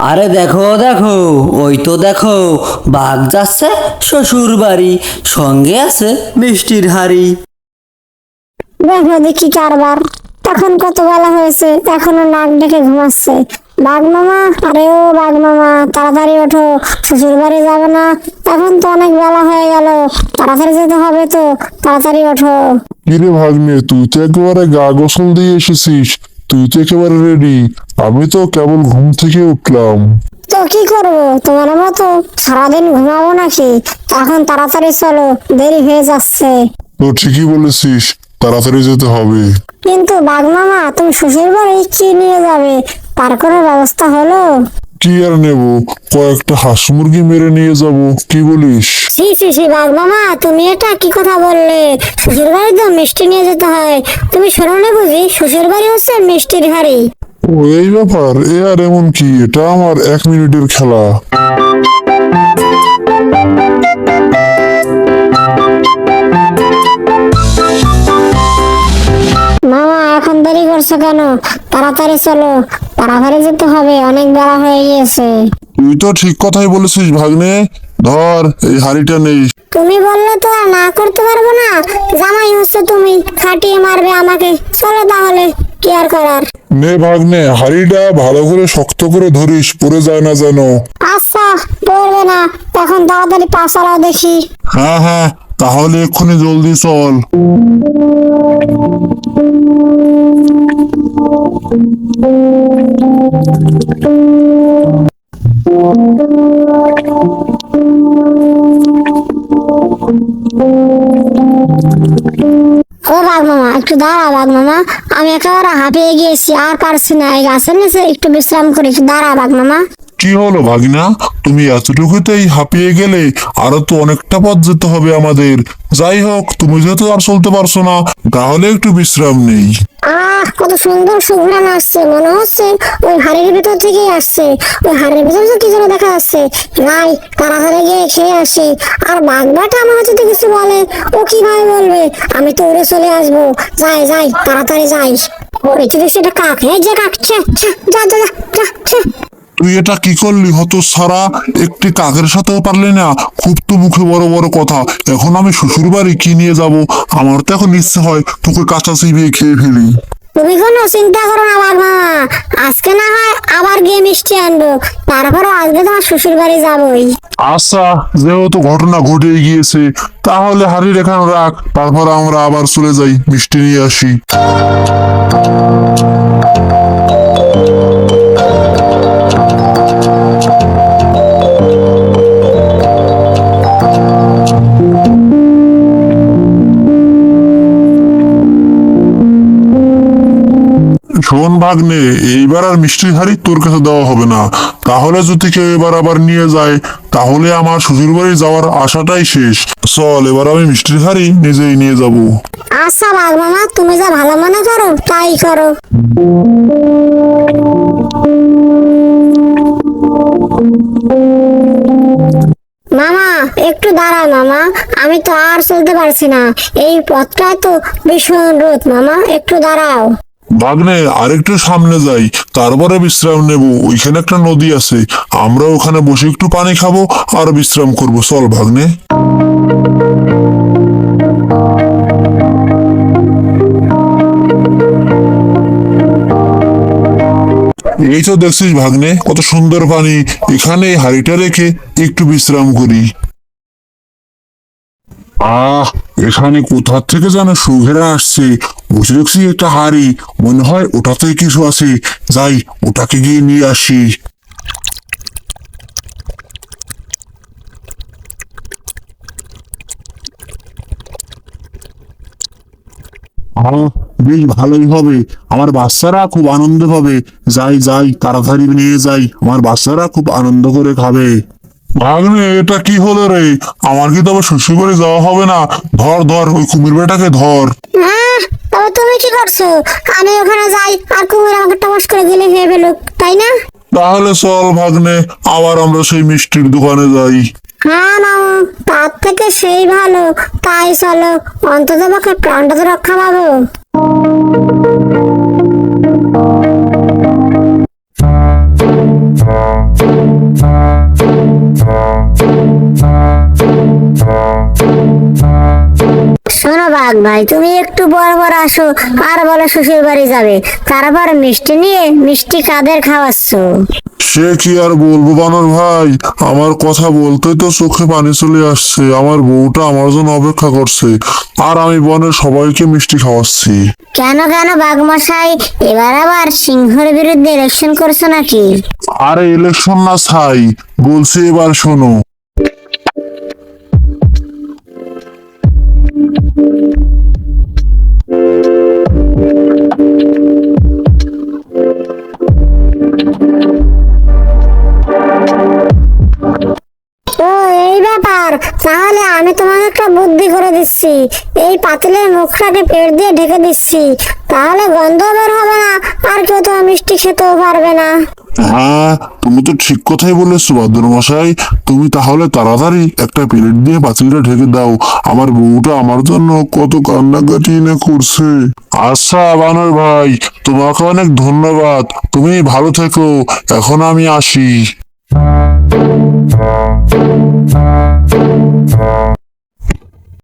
আরে দেখো দেখো, ওই তো দেখো, বাঘ যাচ্ছে শ্বশুর বাড়ি, সঙ্গে আছে মিষ্টির হাড়ি। দেখো দেখি কারবার। তখন কত বেলা হয়েছে, এখনো নাক ডেকে ঘুমাচ্ছে। বাঘ মামা, আরে ও বাঘ মামা, তাড়াতাড়ি ওঠো, শ্বশুর বাড়ি যাবে না? এখন তো অনেক বেলা হয়ে গেল, তাড়াতাড়ি যেতে হবে তো, তাড়াতাড়ি ওঠো। কিরে ভাগ্নে, তুই তো একেবারে গা গোসল দিয়ে এসেছিস, তুই তো একেবারে রেডি। আমি তো কেবল ঘুম থেকে উঠলাম। তো কি করবো, তোমার মতো সারাদিন ঘুমাবো নাকি? এখন তাড়াতাড়ি চলো, দেরি হয়ে যাচ্ছে। তো ঠিকই বলেছিস, তাড়াতাড়ি যেতে হবে। কিন্তু বাঘ মামা, তুমি শ্বশুর বাড়ি কি নিয়ে যাবে? তার কোনো ব্যবস্থা হলো? কি আর নেব, কয়েকটা হাঁস মুরগি মেরে নিয়ে যাব, কি বলিস? সি সি সি, বাঘ মামা, তুমি এটা কি কথা বললে? শ্বশুর বাড়ি তো মিষ্টি নিয়ে যেতে হয়। তুমি শোনো না বুঝি, শ্বশুর বাড়ি হচ্ছে মিষ্টির হাড়ি। ও এই ব্যাপার, এ আর এমন কি, এটা আমার 1 মিনিটের খেলা। মামা, এখন দেরি করছো কেন? তাড়াতাড়ি চলো, তাড়াতাড়ি যেতে হবে, অনেক বেলা হয়ে গিয়েছে। তুই তো ঠিক কথাই বলেছিস ভাগ্নে, ধর এই হাড়িটা নেই। তুমি বললে তো আর না করতে পারবো না। জামাই হচ্ছে তুমি, খাটিয়ে মারবে আমাকে। চলো তাহলে, কি আর করার। নে ভাগ্নে, হাড়িটা ভালো করে শক্ত করে ধরিস, পড়ে যায় না যেন। আচ্ছা, পড়বে না। এখন তাড়াতাড়ি পা চালাও দেখি। হ্যাঁ হ্যাঁ, তাহলে এক্ষুনি জলদি চল। ও বাঘ মামা, একটু দাঁড়া বাঘ মামা, আমি একেবারে হাঁপিয়ে গিয়েছি, আর পারছি না। এই গাছের নিচে একটু বিশ্রাম করি, একটু দাঁড়া বাঘ মামা। কি হলো ভাগিনা, তুমি এতটুকুতেই হাঁপিয়ে গেলে? আরো তো অনেকটা পথ যেতে হবে আমাদের। যাই হোক, তুমি যেহেতু আর চলতে পারছো না, তাহলে একটু বিশ্রাম নেই। কত সুন্দর সুঘ্রাণ আসছে, মনে হচ্ছে ওই হাড়ির ভিতর থেকেই আসছে। ওই হাড়ির ভিতর কি যেন দেখা যাচ্ছে। নাই, তাড়াতাড়ি গিয়ে খেয়ে আসি। আর বাঘবাটা আমার যদি কিছু বলে, ও কিভাবে বলবে? আমি তো উড়ে চলে আসবো। যাই যাই, তাড়াতাড়ি যাই। ওই তো দেখছি এটা কাক। এই যে কাক, ছে, ছে, যা যা যা, যা, ছে। তুই এটা কি করলি হতো সারা, একটি কাকের সাথেও পারলি না? খুব তো মুখে বড় বড় কথা। এখন আমি শ্বশুর বাড়ি কি নিয়ে যাব? আমার তো এখন ইচ্ছে হয় তোকে কাঁচা চিবিয়ে খেয়ে ফেলি। তুমি কোনো চিন্তা করো না বাঘ মামা, আজকে না হয় আবার গিয়ে মিষ্টি আনবো। তারপরে আজকে তোমার শ্বশুর বাড়ি যাবোই। আচ্ছা, যেহেতু ঘটনা ঘটে গিয়েছে, তাহলে হাড়ির এখানে রাখ, তারপর আমরা আবার চলে যাই, মিষ্টি নিয়ে আসি। শোন ভাগ্নে, এইবার আর মিষ্টির হাড়ি তোর কাছে দেওয়া হবে না। তাহলে যদি কেউ এবার আবার নিয়ে যায়, তাহলে আমার শ্বশুর বাড়ি যাওয়ার আশাটাই শেষ। চল, এবার আমি মিষ্টির হাড়ি নিজেই নিয়ে যাব। আচ্ছা বাঘ মামা, তুমি যা ভালো মনে করো তাই করো। মামা, একটু দাঁড়া মামা, আমি তো আর চলতে পারছি না। এই পথটায় তো ভীষণ রোদ মামা, একটু দাঁড়াও। ভাগ্নে, আরেকটু সামনে যাই, তারপরে বিশ্রাম নেব। ওইখানে একটা নদী আছে, আমরা ওখানে বসে একটু পানি খাবো আর বিশ্রাম করব। চল ভাগ্নে। এই তো দেখছিস ভাগ্নে, কত সুন্দর পানি। এখানে হাড়িটা রেখে একটু বিশ্রাম করি। এখানে কোথা থেকে যেন সুঘেরা আসছে। বসে দেখছি একটা হাড়ি, মনে হয় ওটাতেই কিছু আছে। যাই, ওটাকে গিয়ে নিয়ে আসি। বেশ ভালোই হবে, আমার বাচ্চারা খুব আনন্দ পাবে। যাই যাই, তাড়াতাড়ি নিয়ে যাই, আমার বাচ্চারা খুব আনন্দ করে খাবে। ভাগ্নে, এটা কি হলো রে? আমার কি তবে শ্বশুর বাড়ি যাওয়া হবে না? ধর ধর, ওই কুমির বেটাকে ধর। তবে তুমি কি করছো? আমি ওখানে যাই আর কুমির আমাকে টমাস করে গেলে খেয়ে ফেলুক, তাই না? তাহলে চল ভাগ্নে, আবার আমরা সেই মিষ্টির দোকানে যাই। হ্যাঁ মামা, তার থেকে সেই ভালো। তাই চলো, অন্তত পক্ষে প্রাণটা তো রক্ষা পাবো। বাঘ ভাই, তুমি একটু বরাবর আসো আর বলো শ্বশুর বাড়ি যাবে, তারপর মিষ্টি নিয়ে মিষ্টি কাদের খাওয়াচ্ছ? সে কি আর বলবো বানর ভাই, আমার কথা বলতে তো চোখে পানি চলে আসছে। আমার বউটা আমার জন্য অপেক্ষা করছে, আর আমি বনের সবাইকে মিষ্টি খাওয়াচ্ছি। কেন কেন বাঘ মশাই, এবার আবার সিংহের বিরুদ্ধে ইলেকশন করছো নাকি? আরে ইলেকশন না ছাই, বলছি এবার শোনো। ও এই ব্যাপার, তাহলে আমি তোমাকে একটা বুদ্ধি করে দিচ্ছি। এই পাতিলের মুখটাকে পেট দিয়ে ঢেকে দিচ্ছি, তাহলে গন্ধ বের হবে না, আর কেউ তো মিষ্টি খেতেও পারবে না। হ্যাঁ, তুমি তো ঠিক কথাই বলেছো ভাদ্র মশাই। তুমি তাহলে তাড়াতাড়ি একটা প্লেট দিয়ে পাতিলটা ঢেকে দাও, আমার বউটা আমার জন্য কত কান্নাকাটি না করছে। আচ্ছা বানর ভাই, তোমাকে অনেক ধন্যবাদ, তুমি ভালো থেকো, এখন আমি আসি।